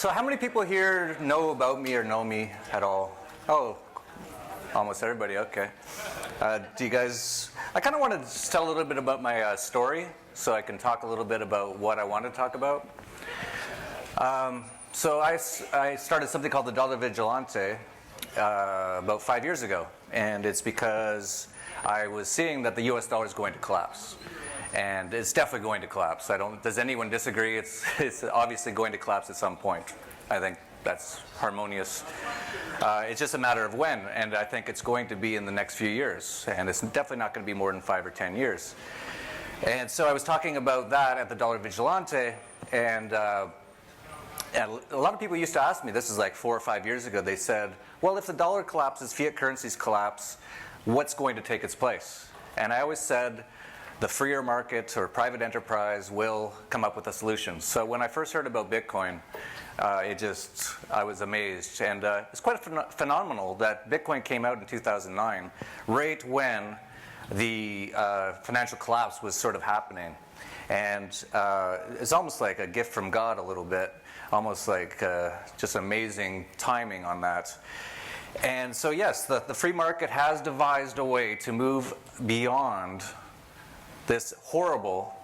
So how many people here know about me or know me at all? Oh, almost everybody, okay. Do you guys, I kind of want to tell a little bit about my story so I can talk a little bit about what I want to talk about. So I started something called the Dollar Vigilante about 5 years ago, and it's because I was seeing that the US dollar is going to collapse. And it's definitely going to collapse. Does anyone disagree? It's obviously going to collapse at some point. I think that's harmonious. It's just a matter of when, and I think it's going to be in the next few years. And it's definitely not going to be more than 5 or 10 years. And so I was talking about that at the Dollar Vigilante, and a lot of people used to ask me, this is like 4 or 5 years ago, they said, well, if the dollar collapses, fiat currencies collapse, what's going to take its place? And I always said, the freer market or private enterprise will come up with a solution. So when I first heard about Bitcoin, I was amazed. And it's quite phenomenal that Bitcoin came out in 2009, right when the financial collapse was sort of happening. And it's almost like a gift from God a little bit, almost like just amazing timing on that. And so yes, the free market has devised a way to move beyond this horrible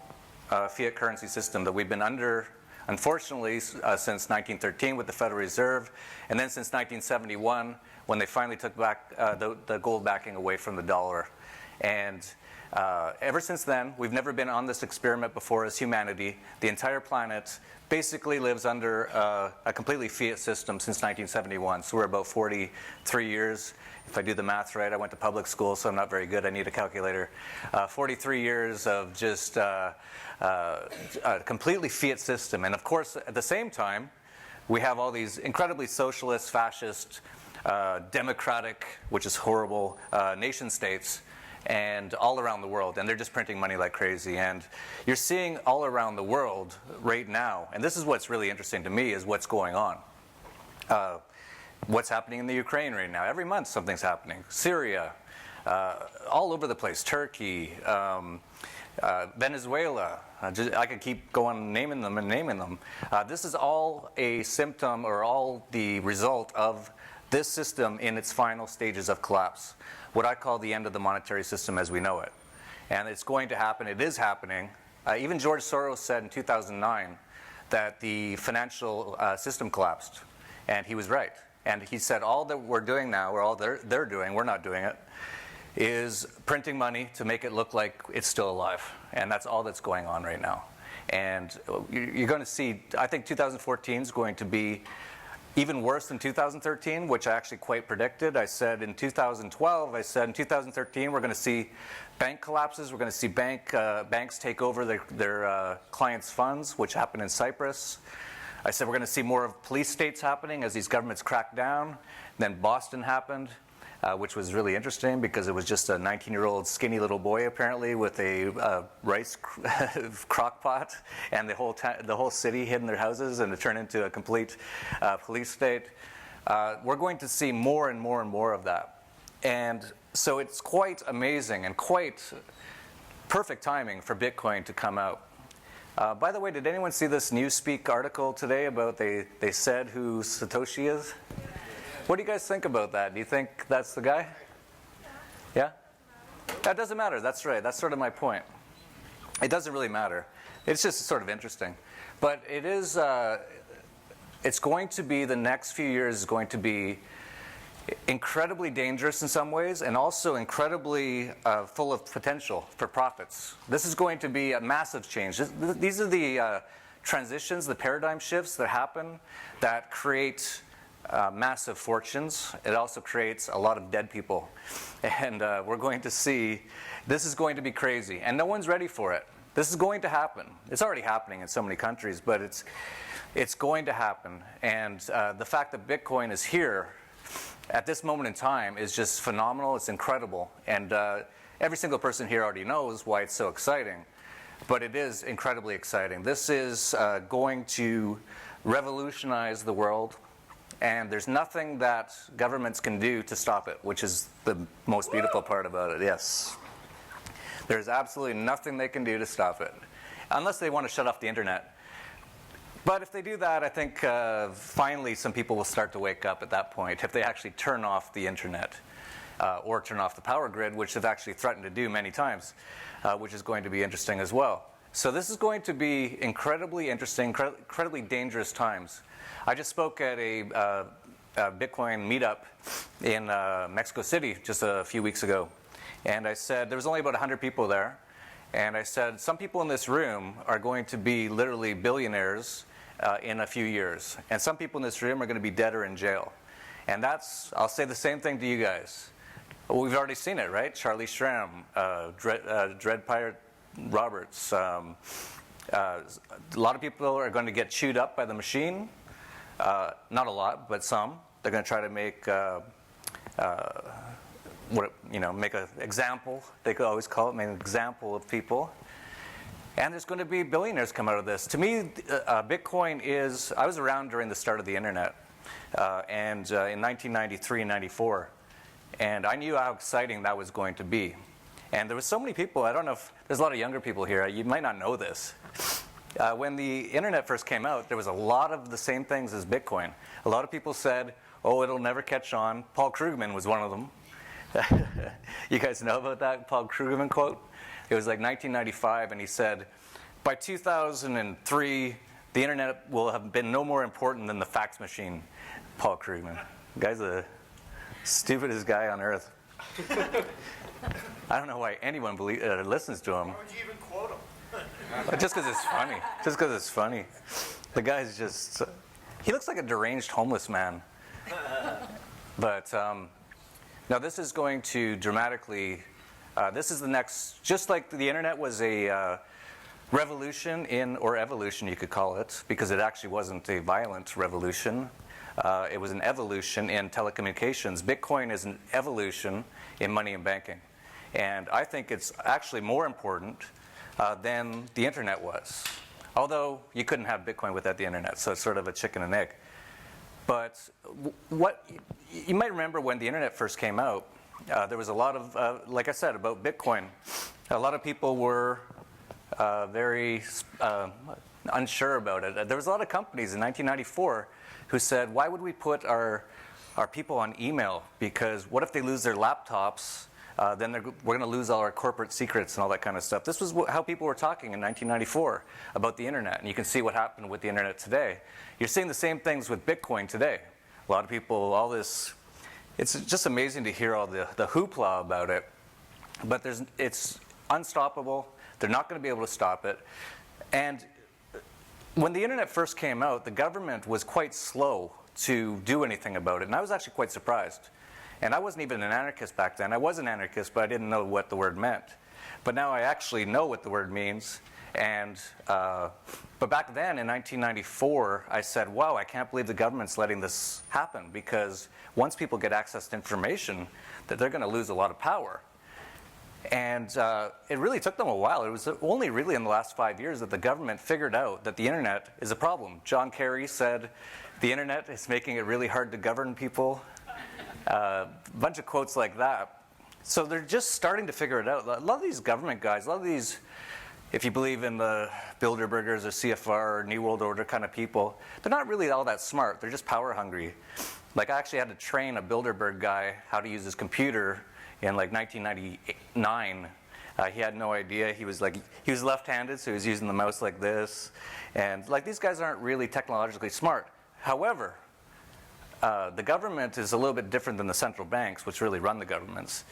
fiat currency system that we've been under, unfortunately, since 1913 with the Federal Reserve, and then since 1971 when they finally took back the gold backing away from the dollar. And ever since then, we've never been on this experiment before as humanity. The entire planet basically lives under a completely fiat system since 1971. So we're about 43 years. If I do the math right, I went to public school, so I'm not very good. I need a calculator. 43 years of just a completely fiat system. And of course, at the same time, we have all these incredibly socialist, fascist, democratic, which is horrible, nation states, and all around the world. And they're just printing money like crazy. And you're seeing all around the world right now, and this is what's really interesting to me, is what's going on. What's happening in the Ukraine right now. Every month something's happening. Syria, all over the place. Turkey, Venezuela. I could keep going naming them. This is all a symptom or all the result of this system in its final stages of collapse. What I call the end of the monetary system as we know it. And it's going to happen. It is happening. Even George Soros said in 2009 that the financial system collapsed. And he was right. And he said all that we're doing now, or all they're doing, we're not doing it, is printing money to make it look like it's still alive. And that's all that's going on right now. And you're going to see, I think 2014 is going to be even worse than 2013, which I actually quite predicted. I said in 2012, in 2013 we're going to see bank collapses. We're going to see banks take over their clients' funds, which happened in Cyprus. I said we're going to see more of police states happening as these governments crack down. Then Boston happened, which was really interesting because it was just a 19-year-old skinny little boy apparently with a rice crock pot, and the whole city hid in their houses, and it turned into a complete police state. We're going to see more and more and more of that. And so it's quite amazing and quite perfect timing for Bitcoin to come out. By the way, did anyone see this Newspeak article today about they said who Satoshi is? What do you guys think about that? Do you think that's the guy? Yeah? That doesn't matter. That's right. That's sort of my point. It doesn't really matter. It's just sort of interesting. But it is, it's going to be, the next few years is going to be incredibly dangerous in some ways, and also incredibly full of potential for profits. This is going to be a massive change. These are the transitions, the paradigm shifts that happen that create massive fortunes. It also creates a lot of dead people. And we're going to see, this is going to be crazy. And no one's ready for it. This is going to happen. It's already happening in so many countries, but it's going to happen. And the fact that Bitcoin is here at this moment in time is just phenomenal. It's incredible. And every single person here already knows why it's so exciting. But it is incredibly exciting. This is going to revolutionize the world. And there's nothing that governments can do to stop it, which is the most beautiful part about it, yes. There's absolutely nothing they can do to stop it, unless they want to shut off the internet. But if they do that, I think finally some people will start to wake up at that point if they actually turn off the internet or turn off the power grid, which they've actually threatened to do many times, which is going to be interesting as well. So this is going to be incredibly interesting, incredibly dangerous times. I just spoke at a Bitcoin meetup in Mexico City just a few weeks ago. And I said, there was only about 100 people there. And I said, some people in this room are going to be literally billionaires in a few years. And some people in this room are going to be dead or in jail. And I'll say the same thing to you guys. Well, we've already seen it, right? Charlie Schramm, Dread Pirate Roberts. A lot of people are going to get chewed up by the machine. Not a lot, but some. They're going to try to make make an example. They could always call it, make an example of people. And there's going to be billionaires come out of this. To me, Bitcoin is, I was around during the start of the internet, and in 1993 and 94. And I knew how exciting that was going to be. And there was so many people, I don't know if, there's a lot of younger people here, you might not know this. When the internet first came out, there was a lot of the same things as Bitcoin. A lot of people said, oh, it'll never catch on. Paul Krugman was one of them. You guys know about that Paul Krugman quote? It was like 1995, and he said, by 2003, the internet will have been no more important than the fax machine. Paul Krugman. The guy's the stupidest guy on earth. I don't know why anyone listens to him. Why would you even quote him? Just because it's funny. Just because it's funny. The guy's just, he looks like a deranged homeless man. But now this is going to dramatically, this is the next, just like the internet was a revolution or evolution you could call it, because it actually wasn't a violent revolution. It was an evolution in telecommunications. Bitcoin is an evolution in money and banking. And I think it's actually more important than the internet was. Although you couldn't have Bitcoin without the internet, so it's sort of a chicken and egg. But what you might remember when the internet first came out, there was a lot of, like I said, about Bitcoin. A lot of people were very unsure about it. There was a lot of companies in 1994 who said, why would we put our people on email? Because what if they lose their laptops? Then we're going to lose all our corporate secrets and all that kind of stuff. This was how people were talking in 1994 about the internet. And you can see what happened with the internet today. You're seeing the same things with Bitcoin today. A lot of people, all this, it's just amazing to hear all the hoopla about it. But it's unstoppable. They're not going to be able to stop it. And when the internet first came out, the government was quite slow to do anything about it. And I was actually quite surprised. And I wasn't even an anarchist back then. I was an anarchist, but I didn't know what the word meant. But now I actually know what the word means. And but back then, in 1994, I said, wow, I can't believe the government's letting this happen, because once people get access to information, that they're going to lose a lot of power. And it really took them a while. It was only really in the last 5 years that the government figured out that the internet is a problem. John Kerry said, the internet is making it really hard to govern people. A bunch of quotes like that. So they're just starting to figure it out. A lot of these government guys, a lot of these, if you believe in the Bilderbergers or CFR or New World Order kind of people, they're not really all that smart. They're just power hungry. Like I actually had to train a Bilderberg guy how to use his computer in like 1999. He had no idea. He was left-handed, so he was using the mouse like this. And like these guys aren't really technologically smart. However, the government is a little bit different than the central banks, which really run the governments,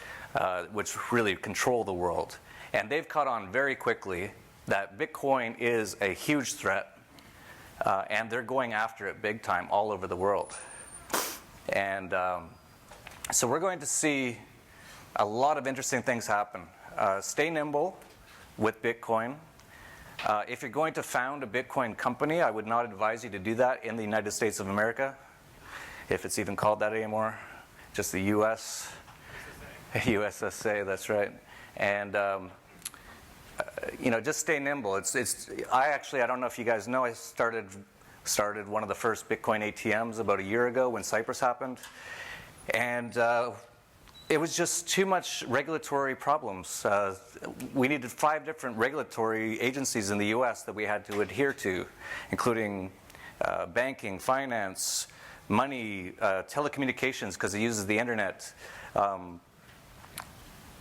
which really control the world. And they've caught on very quickly that Bitcoin is a huge threat, and they're going after it big time all over the world. And so we're going to see a lot of interesting things happen. Stay nimble with Bitcoin. If you're going to found a Bitcoin company, I would not advise you to do that in the United States of America, if it's even called that anymore, just the U.S. USSA, that's right. And just stay nimble. I don't know if you guys know, I started one of the first Bitcoin ATMs about a year ago when Cyprus happened, and it was just too much regulatory problems. We needed 5 different regulatory agencies in the U.S. that we had to adhere to, including banking, finance, money, telecommunications, because it uses the internet.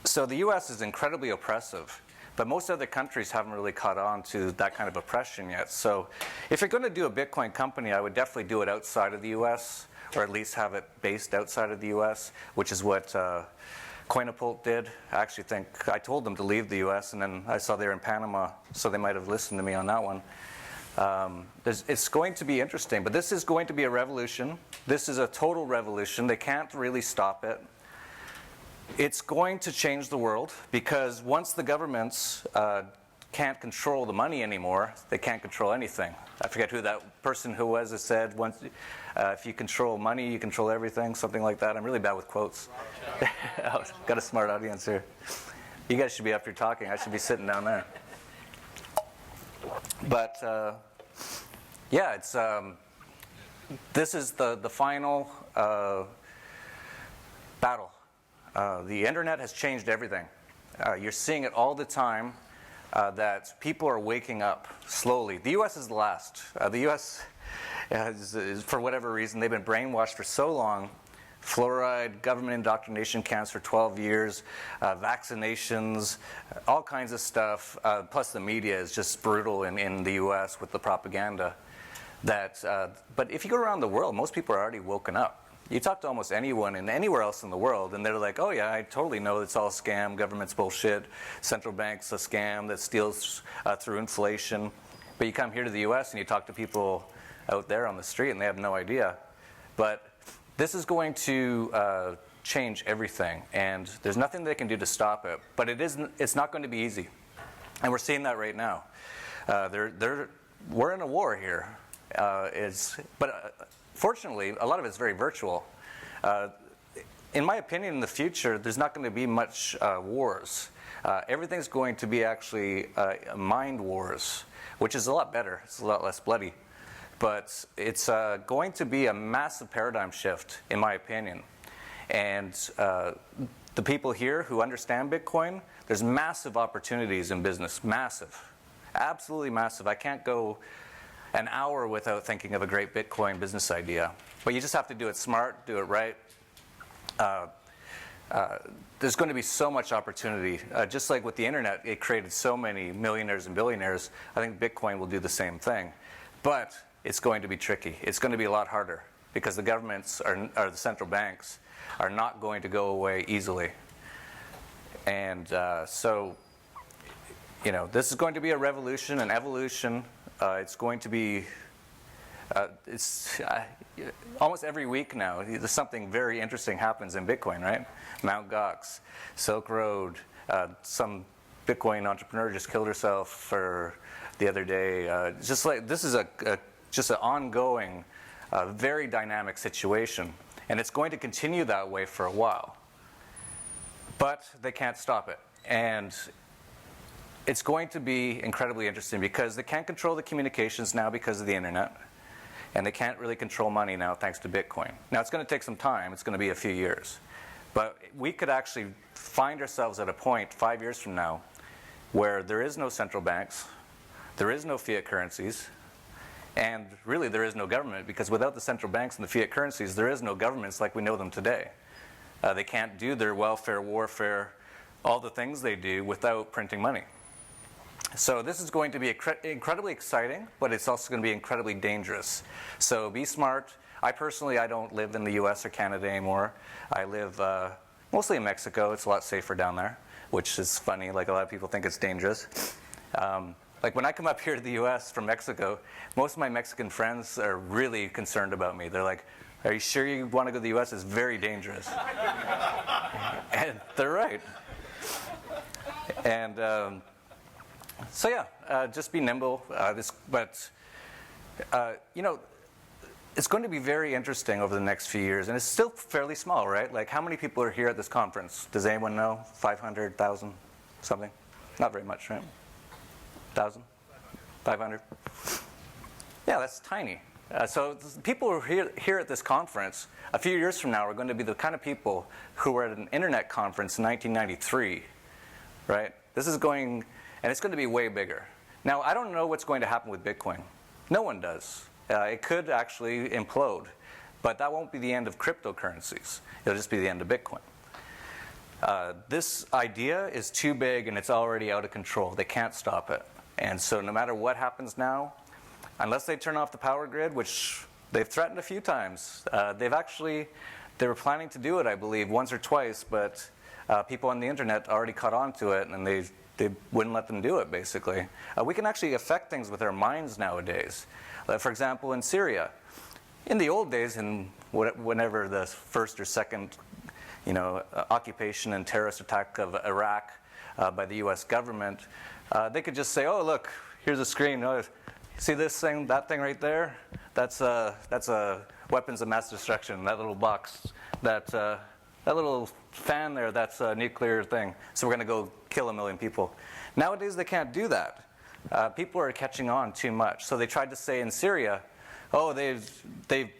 So the U.S. is incredibly oppressive, but most other countries haven't really caught on to that kind of oppression yet. So if you're going to do a Bitcoin company, I would definitely do it outside of the U.S., or at least have it based outside of the U.S., which is what Coinapult did. I actually think I told them to leave the U.S., and then I saw they were in Panama, so they might have listened to me on that one. It's going to be interesting, but this is going to be a revolution. This is a total revolution. They can't really stop it. It's going to change the world, because once the governments can't control the money anymore, they can't control anything. I forget who that person who was that said, once, if you control money, you control everything, something like that. I'm really bad with quotes. Got a smart audience here. You guys should be up here talking. I should be sitting down there. But yeah, it's this is the final battle. The internet has changed everything. You're seeing it all the time, that people are waking up slowly. The U.S. is the last. The U.S. is, for whatever reason, they've been brainwashed for so long. Fluoride, government indoctrination camps for 12 years, vaccinations, all kinds of stuff. Plus the media is just brutal in the U.S. with the propaganda. But if you go around the world, most people are already woken up. You talk to almost anyone and anywhere else in the world, and they're like, oh yeah, I totally know it's all a scam, government's bullshit, central bank's a scam that steals through inflation. But you come here to the U.S. and you talk to people out there on the street and they have no idea. But this is going to change everything, and there's nothing they can do to stop it. But it's not going to be easy. And we're seeing that right now. We're in a war here. Fortunately, a lot of it's very virtual. In my opinion, in the future, there's not going to be much wars. Everything's going to be actually mind wars, which is a lot better. It's a lot less bloody. But it's going to be a massive paradigm shift, in my opinion. And the people here who understand Bitcoin, there's massive opportunities in business. Massive. Absolutely massive. I can't go an hour without thinking of a great Bitcoin business idea. But you just have to do it smart, do it right. There's going to be so much opportunity. Just like with the internet, it created so many millionaires and billionaires. I think Bitcoin will do the same thing. But it's going to be tricky. It's going to be a lot harder, because the governments or the central banks are not going to go away easily. And so, you know, this is going to be a revolution, an evolution. It's going to be, almost every week now, there's something very interesting happens in Bitcoin, right? Mt. Gox, Silk Road, some Bitcoin entrepreneur just killed herself for the other day. Just like, this is just an ongoing, very dynamic situation. And it's going to continue that way for a while. But they can't stop it. And it's going to be incredibly interesting, because they can't control the communications now because of the internet, and they can't really control money now thanks to Bitcoin. Now, it's going to take some time. It's going to be a few years. But we could actually find ourselves at a point 5 years from now where there is no central banks, there is no fiat currencies, and really there is no government, because without the central banks and the fiat currencies, there is no governments like we know them today. They can't do their welfare, warfare, all the things they do without printing money. So this is going to be incredibly exciting, but it's also going to be incredibly dangerous. So be smart. I don't live in the US or Canada anymore. I live mostly in Mexico. It's a lot safer down there, which is funny. Like, a lot of people think it's dangerous. Like, when I come up here to the US from Mexico, most of my Mexican friends are really concerned about me. They're like, are you sure you want to go to the US? It's very dangerous. And they're right. And so yeah, just be nimble. You know, it's going to be very interesting over the next few years, and it's still fairly small, right? Like, how many people are here at this conference? Does anyone know? 500, 1,000, something? Not very much, right? 1,000? 500? Yeah, that's tiny. So people who are here at this conference, a few years from now, are going to be the kind of people who were at an internet conference in 1993, right? This is going, and it's going to be way bigger. Now, I don't know what's going to happen with Bitcoin. No one does. it could actually implode. But that won't be the end of cryptocurrencies. It'll just be the end of Bitcoin. This idea is too big and it's already out of control. They can't stop it. And so no matter what happens now, unless they turn off the power grid, which they've threatened a few times, they were planning to do it, I believe, once or twice, but people on the internet already caught on to it and they wouldn't let them do it, basically. We can actually affect things with our minds nowadays. For example, in Syria. In the old days, whenever the first or second occupation and terrorist attack of Iraq by the U.S. government, they could just say, oh, look, here's a screen. Oh, see this thing, that thing right there? That's a weapons of mass destruction, that little box. That little fan there, that's a nuclear thing. So we're going to go kill 1 million people. Nowadays, they can't do that. People are catching on too much. So they tried to say in Syria, oh, they've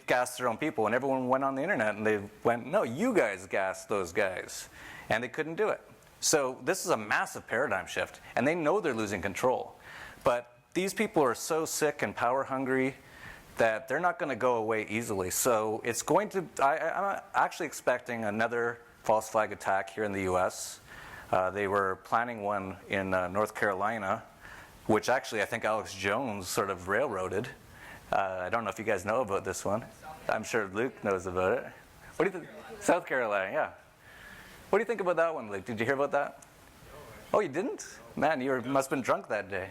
gassed their own people. And everyone went on the internet and they went, no, you guys gassed those guys. And they couldn't do it. So this is a massive paradigm shift. And they know they're losing control. But these people are so sick and power hungry that they're not going to go away easily. So it's going to, I'm actually expecting another false flag attack here in the US. They were planning one in North Carolina, which actually I think Alex Jones sort of railroaded. I don't know if you guys know about this one. I'm sure Luke knows about it. What do you think? South Carolina, yeah. What do you think about that one, Luke? Did you hear about that? Oh, you didn't? Man, you must have been drunk that day.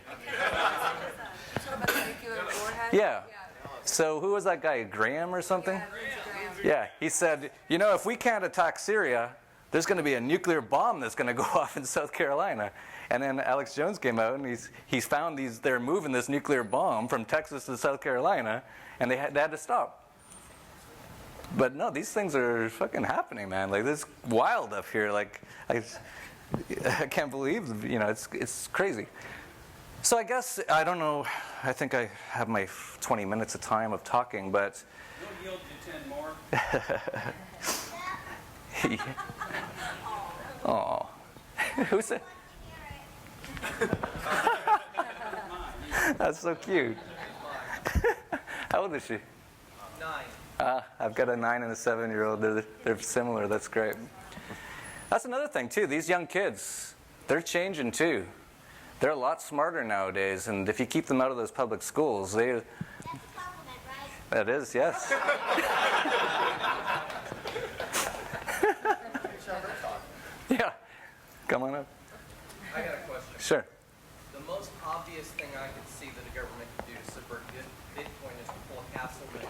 Yeah. So who was that guy, Graham or something? Yeah, he said, if we can't attack Syria, there's going to be a nuclear bomb that's going to go off in South Carolina. And then Alex Jones came out and he's found they're moving this nuclear bomb from Texas to South Carolina, and they had to stop. But no, these things are fucking happening, man. Like, this is wild up here. Like, I can't believe, it's crazy. So I guess, I don't know, I think I have my 20 minutes of time of talking, but... We'll yield you 10 more. Oh. Who said? That's so cute. How old is she? 9. I've got a 9 and a 7-year-old. They're similar. That's great. That's another thing, too. These young kids, they're changing, too. They're a lot smarter nowadays, and if you keep them out of those public schools, they... That's a compliment, right? That is, yes. Yeah. Come on up. I got a question. Sure. The most obvious thing I could see that the government could do to subvert Bitcoin is to pull Castle New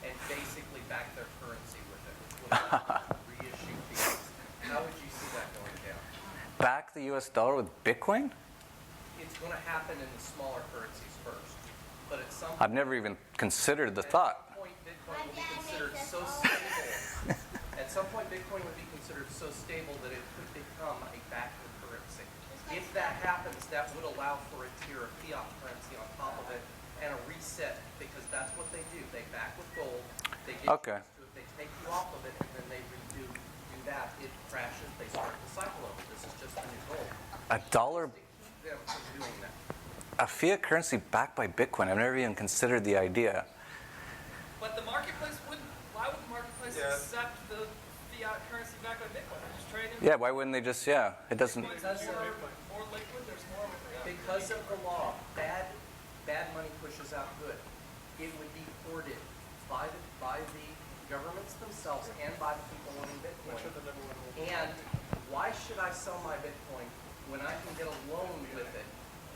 and basically back their currency with it, which would allow them to reissue fiats. How would you see that going down? Back the U.S. dollar with Bitcoin? It's going to happen in the smaller currencies first, but at some I've never even considered the thought. point, Bitcoin will be considered so stable. At some point, Bitcoin would be considered so stable that it could become a backward currency. If that happens, that would allow for a tier of fiat currency on top of it and a reset, because that's what they do. They back with gold. They get Okay. used to it. They take you off of it, and then they do that. It crashes. They start the cycle over. This is just the new gold. A dollar, To keep them from doing that. a fiat currency backed by Bitcoin? I've never even considered the idea. But the marketplace wouldn't. Why would the marketplace accept the fiat currency backed by Bitcoin? Just trade in. Yeah, why wouldn't they just, it doesn't... Because More liquid. There's more. Because of the law, bad money pushes out good. It would be hoarded by the governments themselves and by the people owning Bitcoin. And why should I sell my Bitcoin when I can get a loan with it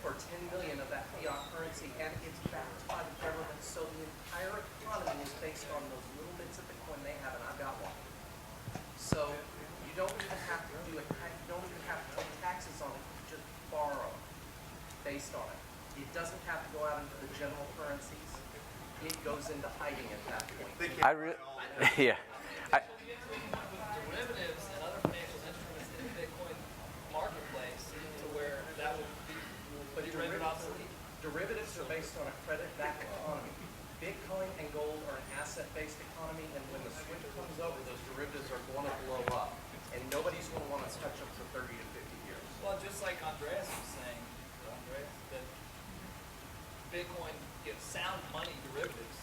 for 10 million of that fiat currency, and it's backed by the government, so the entire economy is based on those little bits of Bitcoin they have, and I've got one. So you don't even have to do it. You don't even have to pay taxes on it. You just borrow based on it. It doesn't have to go out into the general currencies. It goes into hiding at that point. Yeah. Derivatives and other financial instruments in the Bitcoin marketplace to where that would be rendered obsolete. Derivatives are based on a credit-backed economy. Bitcoin and gold are an asset-based economy, and when the switch comes over, those derivatives are going to blow up, and nobody's going to want to touch them for 30 to 50 years. Well, just like Andreas was saying, that Bitcoin gives sound money derivatives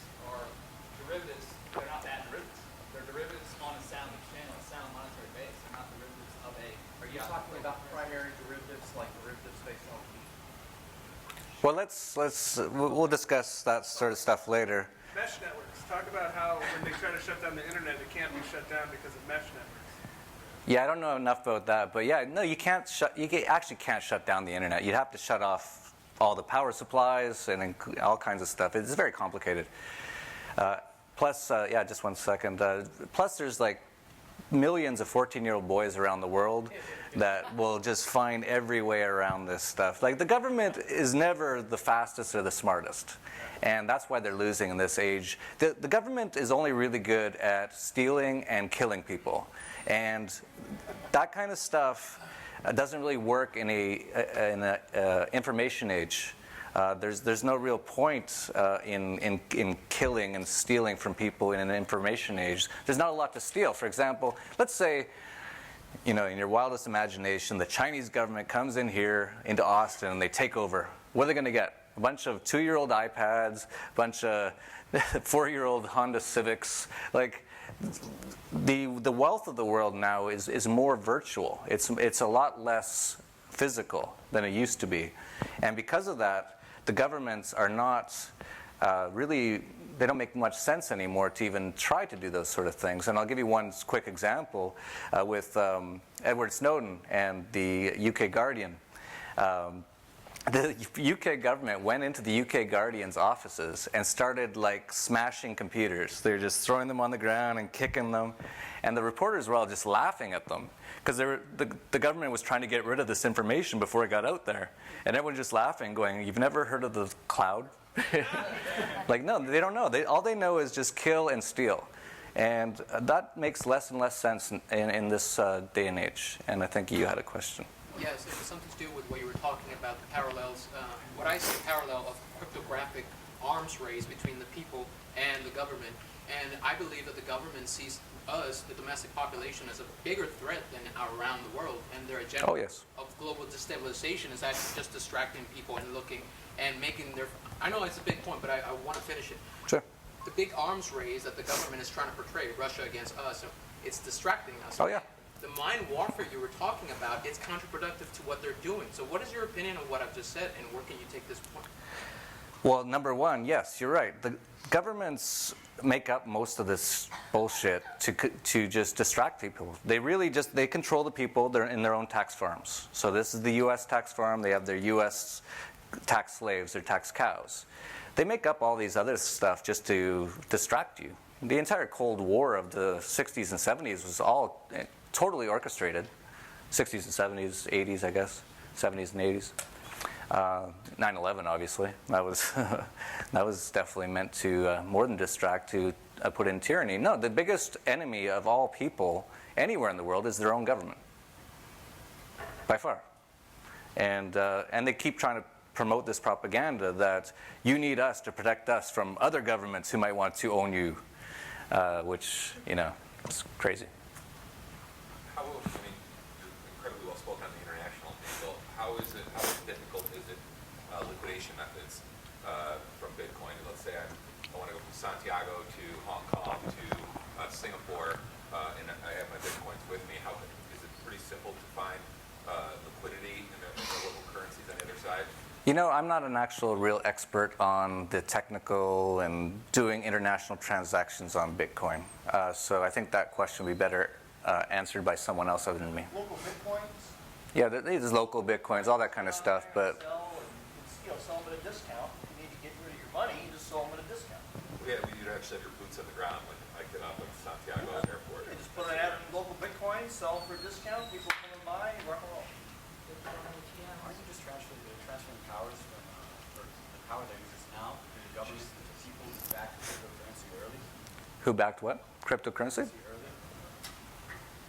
Well, we'll discuss that sort of stuff later. Mesh networks. Talk about how when they try to shut down the internet, it can't be shut down because of mesh networks. Yeah, I don't know enough about that, but yeah, no, you actually can't shut down the internet. You'd have to shut off all the power supplies and all kinds of stuff. It's very complicated. Plus, yeah, just one second. Plus, there's like millions of 14-year-old boys around the world that will just find every way around this stuff. Like, the government is never the fastest or the smartest, and that's why they're losing in this age. The government is only really good at stealing and killing people, and that kind of stuff doesn't really work in a information age. There's no real point in killing and stealing from people in an information age. There's not a lot to steal. For example, let's say, in your wildest imagination, the Chinese government comes in here into Austin and they take over. What are they going to get? A bunch of 2-year-old iPads, a bunch of 4-year-old Honda Civics. Like, the wealth of the world now is more virtual. It's a lot less physical than it used to be, and because of that, the governments are not really, they don't make much sense anymore to even try to do those sort of things. And I'll give you one quick example with Edward Snowden and the UK Guardian. The UK government went into the UK Guardian's offices and started like smashing computers. They were just throwing them on the ground and kicking them. And the reporters were all just laughing at them because the government was trying to get rid of this information before it got out there. And everyone just laughing, going, "You've never heard of the cloud?" Like, no, they don't know. All they know is just kill and steal. And that makes less and less sense in this day and age. And I think you had a question. Yes, it was something to do with what you were talking about, the parallels. What I see a parallel of cryptographic arms race between the people and the government. And I believe that the government sees us, the domestic population, as a bigger threat than around the world. And their agenda of global destabilization is actually just distracting people and looking and making their... I know it's a big point, but I want to finish it. Sure. The big arms race that the government is trying to portray, Russia against us, it's distracting us. Oh, yeah. The mind warfare you were talking about, it's counterproductive to what they're doing. So what is your opinion on what I've just said, and where can you take this point? Well, number one, yes, you're right. The governments make up most of this bullshit to just distract people. They really they control the people. They're in their own tax farms. So this is the U.S. tax farm. They have their U.S. tax slaves, their tax cows. They make up all these other stuff just to distract you. The entire Cold War of the 60s and 70s was all totally orchestrated. 60s and 70s, 80s, I guess, 70s and 80s. 9/11, obviously, that was definitely meant to more than distract, to put in tyranny. No, the biggest enemy of all people anywhere in the world is their own government, by far. And they keep trying to promote this propaganda that you need us to protect us from other governments who might want to own you, which, it's crazy. How, I mean, you're incredibly well spoken on the international angle. How difficult is it, liquidation methods from Bitcoin? Let's say I want to go from Santiago to Hong Kong to Singapore, and I have my Bitcoins with me. Is it pretty simple to find liquidity in the local currencies on the other side? I'm not an actual real expert on the technical and doing international transactions on Bitcoin. So I think that question would be better answered by someone else other than me. Local Bitcoins? Yeah, there's local Bitcoins, all that kind of stuff, but... Sell them at a discount. If you need to get rid of your money, you just sell them at a discount. Yeah, you'd actually have your boots on the ground when I get off of Santiago Airport. You just put it out local Bitcoins, sell them for a discount, people come and buy, and rock and roll. Aren't you just transferring powers from the power that exists now to the government to the people who backed cryptocurrency early? Who backed what? Cryptocurrency? Early?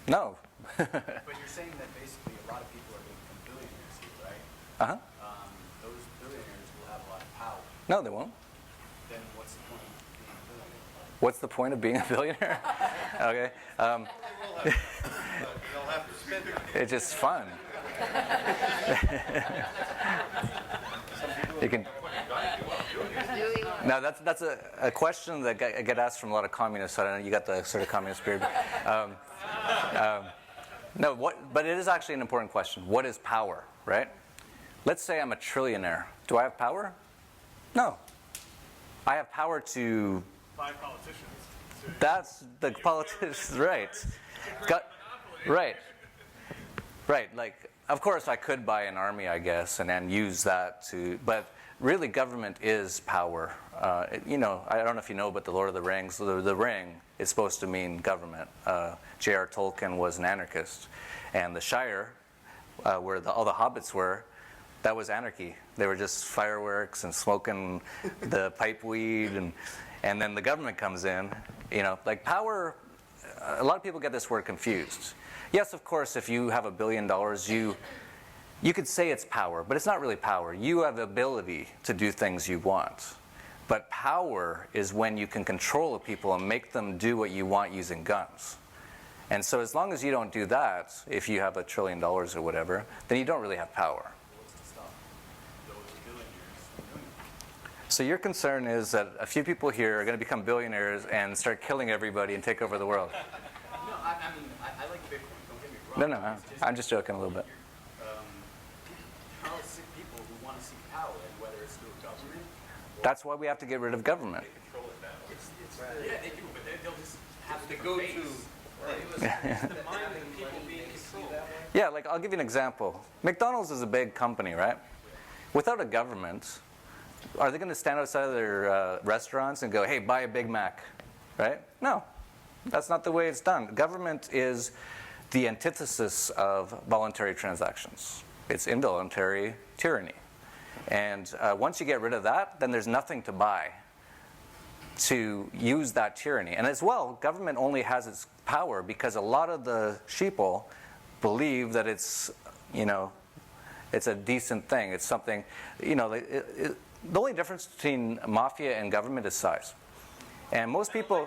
No. But you're saying that basically a lot of people are going to become billionaires here, right? Uh-huh. Those billionaires will have a lot of power. No, they won't. Then what's the point of being a billionaire? What's the point of being a billionaire? Okay. They'll have to spend it. It's just fun. You can. Now that's a question that I get asked from a lot of communists. So I don't know, you got the sort of communist beard. No, but it is actually an important question. What is power, right? Let's say I'm a trillionaire Do I have power? No. I have power to. By politicians. That's the politicians, right? Right. Right. Like, of course, I could buy an army, I guess, and then use that to. But really, government is power. You know, I don't know if you know, but the Lord of the Rings, the ring is supposed to mean government. J.R. Tolkien was an anarchist, and the Shire, where all the hobbits were, that was anarchy. They were just fireworks and smoking the pipe weed, and then the government comes in. You know, like power. A lot of people get this word confused. Yes, of course, if you have $1 billion, you could say it's power, but it's not really power. You have the ability to do things you want. But power is when you can control people and make them do what you want using guns. And so as long as you don't do that, if you have $1 trillion or whatever, then you don't really have power. What's to stop those billionaires from doing it? So your concern is that a few people here are going to become billionaires and start killing everybody and take over the world. No, I mean, I like Bitcoin. Don't get me wrong. No, It's I'm just joking a little bit. Talented people who want to seek power, and whether it's through government. That's why we have to get rid of government. Yeah, they do, but they'll just have The the go-to. face. The mind of people being controlled. Yeah, like I'll give you an example. McDonald's is a big company, right? Without a government, are they going to stand outside of their restaurants and go, hey, buy a Big Mac, right? No, that's not the way it's done. Government is the antithesis of voluntary transactions. It's involuntary tyranny. And once you get rid of that, then there's nothing to buy to use that tyranny. And as well, government only has its power because a lot of the sheeple believe that it's, you know, it's a decent thing. It's something, you know, the only difference between mafia and government is size. And most people...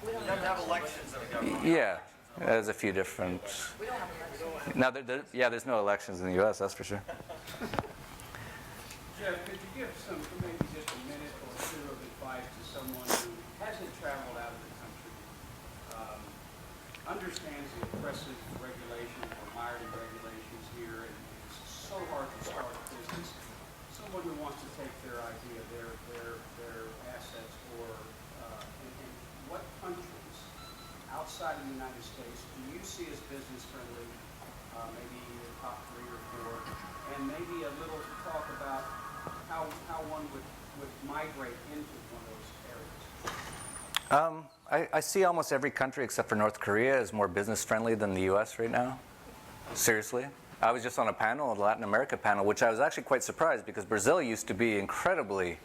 We don't have elections in the government. Yeah, there's a few different... Now, there's no elections in the U.S., that's for sure. Jeff, could you give maybe just a minute or two of advice to someone who hasn't traveled out of the country, understands the oppressive regulations or mired regulations here, and it's so hard to start a business? Someone who wants to take their idea, their assets, or in what countries outside of the United States do you see as business friendly? Maybe the top 3 or 4, and maybe a little talk about how one would migrate into one of those areas. I see almost every country except for North Korea is more business friendly than the U.S. right now. Seriously. I was just on a panel, a Latin America panel, which I was actually quite surprised because Brazil used to be incredibly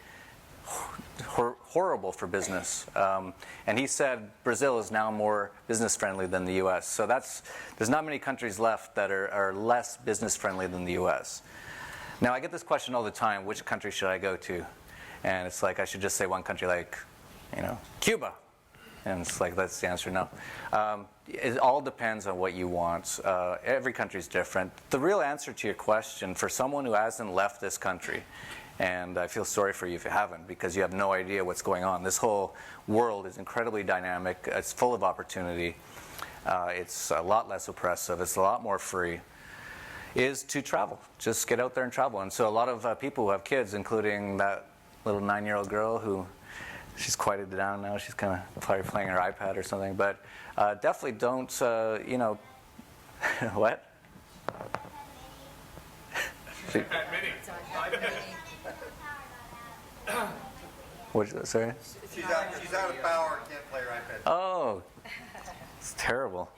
horrible for business. And he said Brazil is now more business friendly than the U.S. So there's not many countries left that are less business friendly than the U.S. Now, I get this question all the time, which country should I go to? And it's like, I should just say one country like, you know, Cuba. And it's like, that's the answer, no. It all depends on what you want. Every country is different. The real answer to your question, for someone who hasn't left this country, and I feel sorry for you if you haven't, because you have no idea what's going on. This whole world is incredibly dynamic. It's full of opportunity. It's a lot less oppressive. It's a lot more free. Is to travel. Just get out there and travel. And so a lot of people who have kids, including that little 9-year-old girl who, she's quieted down now. She's kind of probably playing her iPad or something. But definitely don't, you know, what? What, sorry? She's out of power, can't play her iPad. Oh, it's terrible.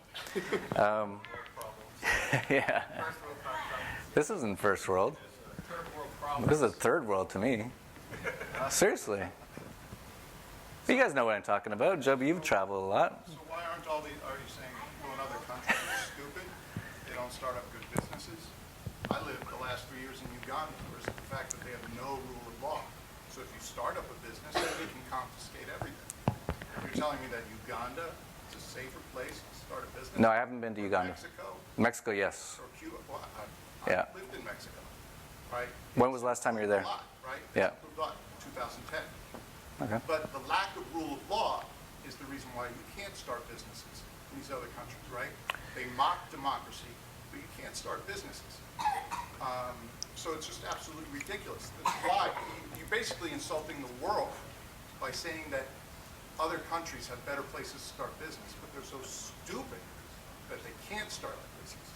Yeah. This isn't first world. This is a third world to me. Seriously. You guys know what I'm talking about. Joby, you've traveled a lot. So why aren't are you saying people in other countries are stupid? They don't start up good businesses? I lived the last 3 years in Uganda versus the fact that they have no rule of law. So if you start up a business, they can confiscate everything. You're telling me that Uganda is a safer place to start a business? No, I haven't been to Uganda. Mexico? Mexico, yes. Or Cuba? Well, Yeah. I lived in Mexico, right? When was the last time you were there? A lot, right? Yeah. Moved on, 2010. Okay. But the lack of rule of law is the reason why you can't start businesses in these other countries, right? They mock democracy, but you can't start businesses. So it's just absolutely ridiculous. That's why you're basically insulting the world by saying that other countries have better places to start business, but they're so stupid that they can't start a business.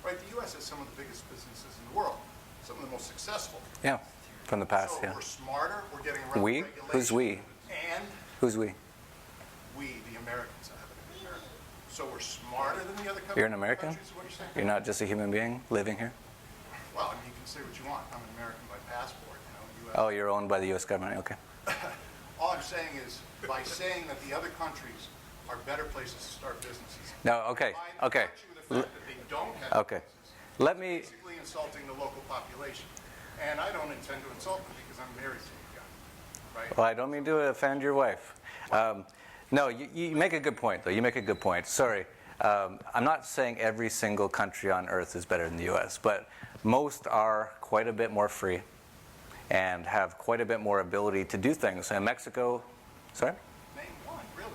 Right? The U.S. has some of the biggest businesses in the world, some of the most successful. Yeah, from the past, So yeah. we're smarter, we're getting around We? regulation. Who's we? And Who's we? we, the Americans, I happen to be American. So we're smarter than the other countries. You're an American? Is what you're saying? You're not just a human being living here? Well, I mean, you can say what you want. I'm an American by passport, US. Oh, you're owned by the U.S. government, okay. All I'm saying is, by saying that the other countries are better places to start businesses. No, okay, by okay. virtue of the fact that they don't have Okay. businesses, Let me, basically insulting the local population. And I don't intend to insult them because I'm married to a guy, right? well, I don't mean to offend your wife. No, you make a good point, though. You make a good point. Sorry. I'm not saying every single country on earth is better than the U.S., but most are quite a bit more free and have quite a bit more ability to do things. And Mexico, sorry? Name one, really.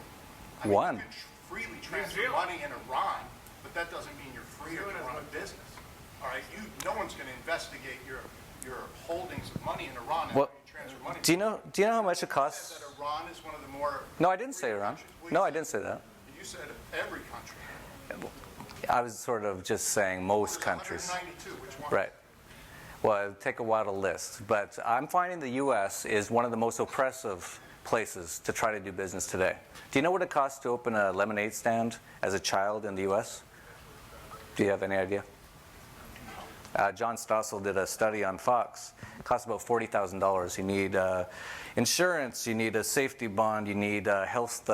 I mean, One. you can freely transfer money in Iran, but that doesn't mean you're free to run a business. All right, no one's going to investigate your holdings of money in Iran and Well, how you transfer money. do you know how much it You costs? said that Iran is one of the more. No, I didn't say free Iran. countries. Well, No, you I said- didn't say that. You said every country. I was sort of just saying most countries. 192, which one? Right. Well, it'll take a while to list, but I'm finding the U.S. is one of the most oppressive places to try to do business today. Do you know what it costs to open a lemonade stand as a child in the U.S.? Do you have any idea? John Stossel did a study on Fox. It costs about $40,000. You need insurance, you need a safety bond, you need health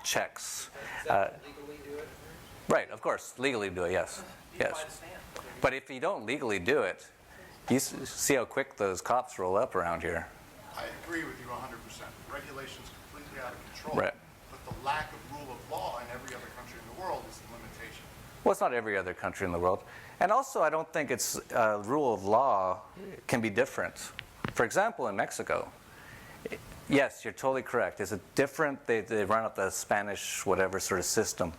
checks. Legally do it? Right, of course, legally do it, yes. Yes. But if you don't legally do it, you see how quick those cops roll up around here. I agree with you 100%. Regulation's completely out of control. Right. But the lack of rule of law in every other country in the world is the limitation. Well, it's not every other country in the world. And also, I don't think it's rule of law can be different. For example, in Mexico, yes, you're totally correct. It's a different, they run up the Spanish whatever sort of system.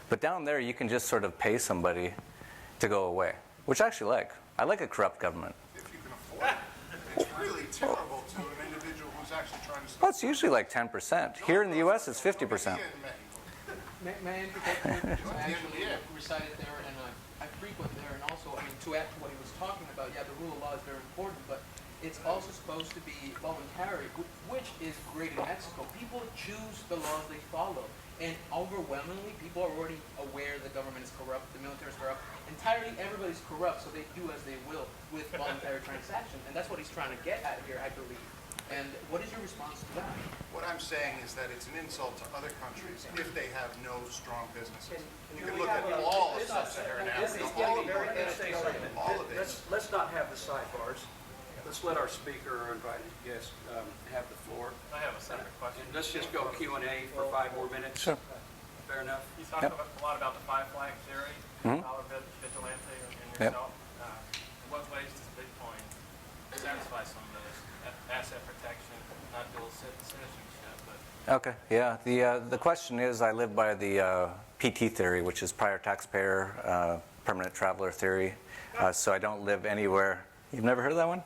But down there, you can just sort of pay somebody to go away, which I actually like. I like a corrupt government. If you can afford it. It's really terrible to an individual who's actually trying to start. Well, it's usually like 10%. Here in the U.S., it's 50%. May I interject? I actually resided there, and I frequent there, and also, I mean, to add to what he was talking about, yeah, the rule of law is very important, but it's also supposed to be voluntary, which is great in Mexico. People choose the laws they follow, and overwhelmingly, people are already aware the government is corrupt, the military is corrupt. Entirely, everybody's corrupt, so they do as they will with voluntary transactions, and that's what he's trying to get at here, I believe. And what is your response to that? What I'm saying is that it's an insult to other countries if they have no strong businesses. You can we look at have- all of it's- Sub-Saharan this Africa, is getting all of very North interesting. Africa, all of it. Let's not have the sidebars. Let's let our speaker or invited guest have the floor. I have a separate question. And let's just go Q&A for 5 more minutes. Sure. Fair enough? You talked Yep. a lot about the five flag theory, Mhm. dollar vigilante, and Yep. yourself. In what ways does Bitcoin satisfy some of those asset protection, not dual citizenship, but Okay, yeah. The question is, I live by the PT theory, which is prior taxpayer, permanent traveler theory. So I don't live anywhere. You've never heard of that one?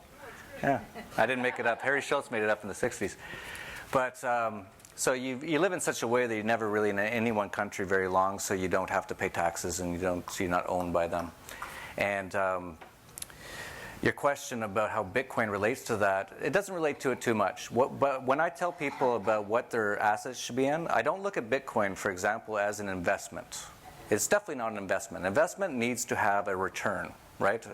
Yeah, I didn't make it up. Harry Schultz made it up in the 60s. But so you live in such a way that you're never really in any one country very long, so you don't have to pay taxes and you're not owned by them. And your question about how Bitcoin relates to that, it doesn't relate to it too much. But when I tell people about what their assets should be in, I don't look at Bitcoin, for example, as an investment. It's definitely not an investment. Investment needs to have a return, right?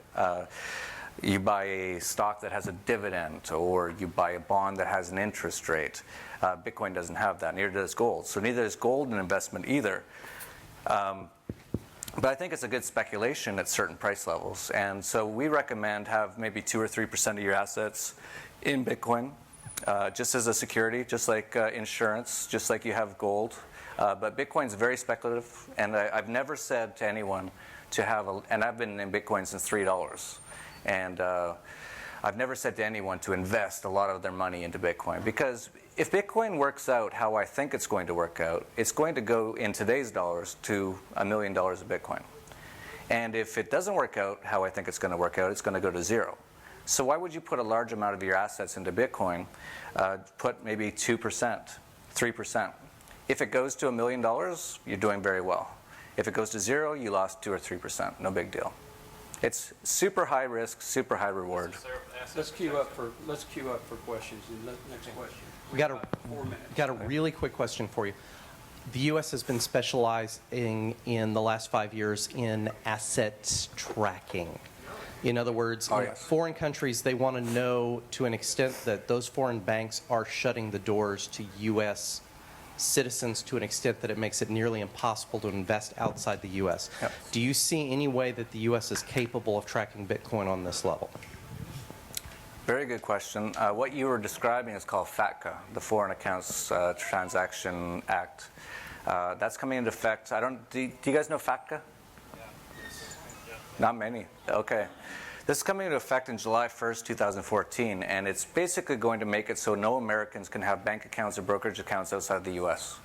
You buy a stock that has a dividend, or you buy a bond that has an interest rate. Bitcoin doesn't have that, neither does gold. So neither is gold an investment either. But I think it's a good speculation at certain price levels. And so we recommend have maybe 2 or 3% of your assets in Bitcoin, just as a security, just like insurance, just like you have gold. But Bitcoin's very speculative, and I've never said to anyone to have and I've been in Bitcoin since $3. And I've never said to anyone to invest a lot of their money into Bitcoin, because if Bitcoin works out how I think it's going to work out, it's going to go in today's dollars to $1 million of Bitcoin. And if it doesn't work out how I think it's going to work out, it's going to go to 0. So why would you put a large amount of your assets into Bitcoin? Put maybe 2%, 3%. If it goes to $1 million, you're doing very well. If it goes to 0, you lost 2 or 3%. No big deal. It's super high risk, super high reward. Let's queue up for questions. Next question. We got 4 minutes. a really quick question for you. The U.S. has been specializing in the last 5 years in asset tracking. In other words, in foreign countries, they want to know to an extent that those foreign banks are shutting the doors to U.S. citizens to an extent that it makes it nearly impossible to invest outside the U.S. Yep. Do you see any way that the U.S. is capable of tracking Bitcoin on this level? Very good question. What you were describing is called FATCA, the Foreign Accounts Transaction Act. That's coming into effect. Do you guys know FATCA? Not many. Okay. This is coming into effect in July 1st, 2014, and it's basically going to make it so no Americans can have bank accounts or brokerage accounts outside the U.S.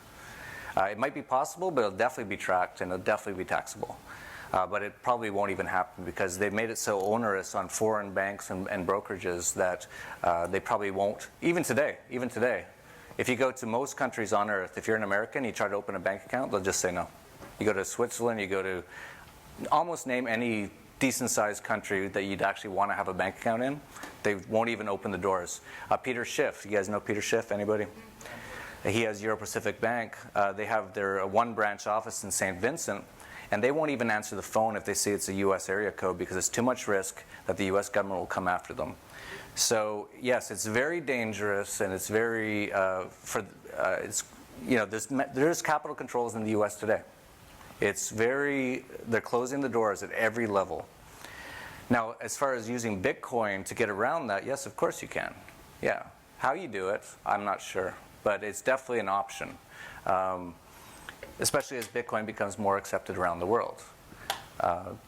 It might be possible, but it'll definitely be tracked and it'll definitely be taxable. But it probably won't even happen because they've made it so onerous on foreign banks and brokerages that they probably won't. Even today, if you go to most countries on earth, if you're an American, you try to open a bank account, they'll just say no. You go to Switzerland, you go to almost name any decent-sized country that you'd actually want to have a bank account in, they won't even open the doors. Peter Schiff, you guys know Peter Schiff, anybody? He has Euro Pacific Bank. They have their one branch office in St. Vincent, and they won't even answer the phone if they see it's a U.S. area code because it's too much risk that the U.S. government will come after them. So yes, it's very dangerous, and it's very there's capital controls in the U.S. today. They're closing the doors at every level. Now, as far as using Bitcoin to get around that, yes, of course you can. Yeah. How you do it, I'm not sure. But it's definitely an option, especially as Bitcoin becomes more accepted around the world.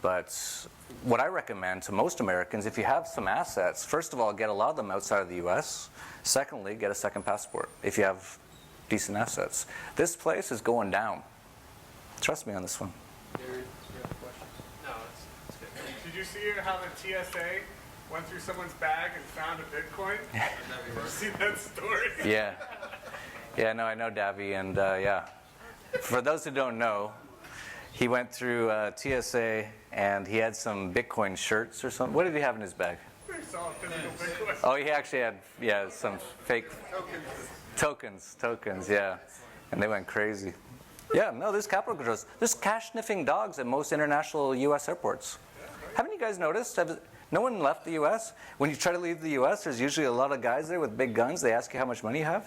But what I recommend to most Americans, if you have some assets, first of all, get a lot of them outside of the U.S. Secondly, get a second passport if you have decent assets. This place is going down. Trust me on this one. No, it's good. Did you see how the TSA went through someone's bag and found a Bitcoin? Did you see that story? Yeah. Yeah, no, I know Davy, and yeah. For those who don't know, he went through TSA, and he had some Bitcoin shirts or something. What did he have in his bag? They saw a physical Bitcoin. Oh, he actually had, some fake tokens, yeah. And they went crazy. Yeah, no, there's capital controls. There's cash-sniffing dogs at most international U.S. airports. Haven't you guys noticed? No one left the U.S.? When you try to leave the U.S., there's usually a lot of guys there with big guns. They ask you how much money you have.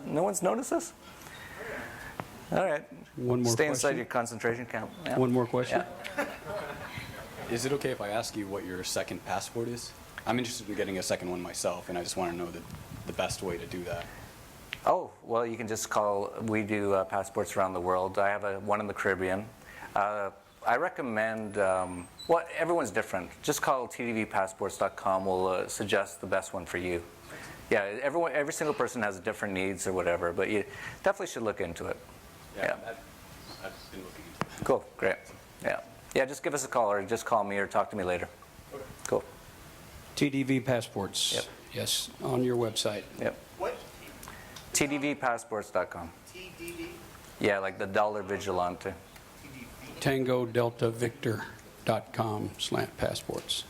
No one's noticed this? All right. One more Stay inside question. your concentration camp. Yeah. One more question. Yeah. Is it okay if I ask you what your second passport is? I'm interested in getting a second one myself, and I just want to know the best way to do that. Oh, well, you can just call. We do passports around the world. I have one in the Caribbean. I recommend, everyone's different. Just call tdvpassports.com. We'll suggest the best one for you. Yeah, every single person has different needs or whatever, but you definitely should look into it. Yeah. I've been looking into it. Cool, great. Yeah. Yeah, just give us a call or just call me or talk to me later. Okay. Cool. TDV Passports. Yep. Yes, on your website. Yep. What? tdvpassports.com. TDD? Yeah, like the dollar vigilante. TangoDeltaVictor.com/passports.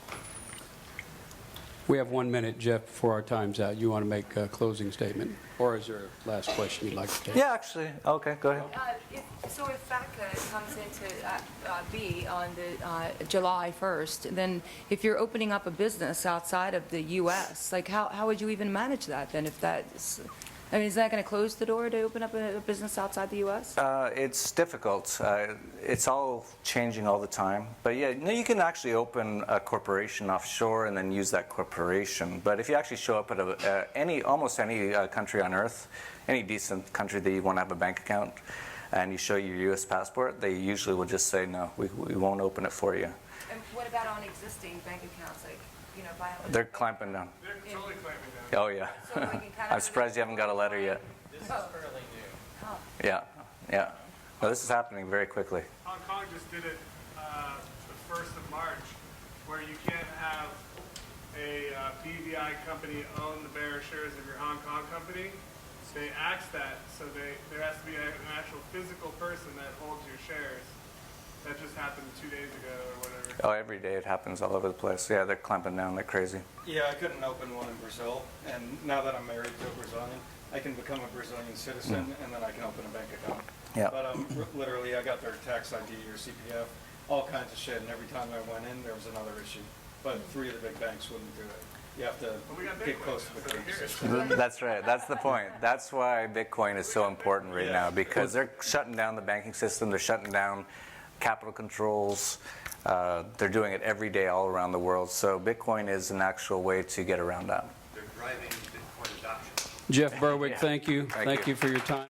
We have 1 minute, Jeff, before our time's out. You want to make a closing statement? Or is there a last question you'd like to take? Yeah, actually. Okay, go ahead. So if FATCA comes into be on the July 1st, then if you're opening up a business outside of the U.S., like how would you even manage that then if that's... I mean, is that going to close the door to open up a business outside the U.S.? It's difficult. It's all changing all the time. But yeah, no, you can actually open a corporation offshore and then use that corporation. But if you actually show up at almost any country on earth, any decent country that you want to have a bank account, and you show your U.S. passport, they usually will just say, no, we won't open it for you. And what about on existing bank accounts, like, They're clamping down. They're totally clamping down. Oh, yeah. So we can kind of- I'm surprised you haven't got a letter yet. This is fairly new. Oh. Yeah, yeah. No, this is happening very quickly. Hong Kong just did it the 1st of March, where you can't have a BVI company own the bearer shares of your Hong Kong company, they axe that, so there has to be an actual physical person that holds your shares. That just happened 2 days ago or whatever. Oh, every day it happens all over the place. Yeah, they're clamping down like crazy. Yeah, I couldn't open one in Brazil, and now that I'm married to a Brazilian, I can become a Brazilian citizen, and then I can open a bank account. Yeah. But literally, I got their tax ID or CPF, all kinds of shit, and every time I went in, there was another issue. But 3 of the big banks wouldn't do it. You have to get close to the code system. That's right. That's the point. That's why Bitcoin is so important right now, because they're shutting down the banking system. They're shutting down capital controls. They're doing it every day all around the world. So Bitcoin is an actual way to get around that. They're driving Bitcoin adoption. Jeff Berwick, thank you. Thank Thank you. you for your time.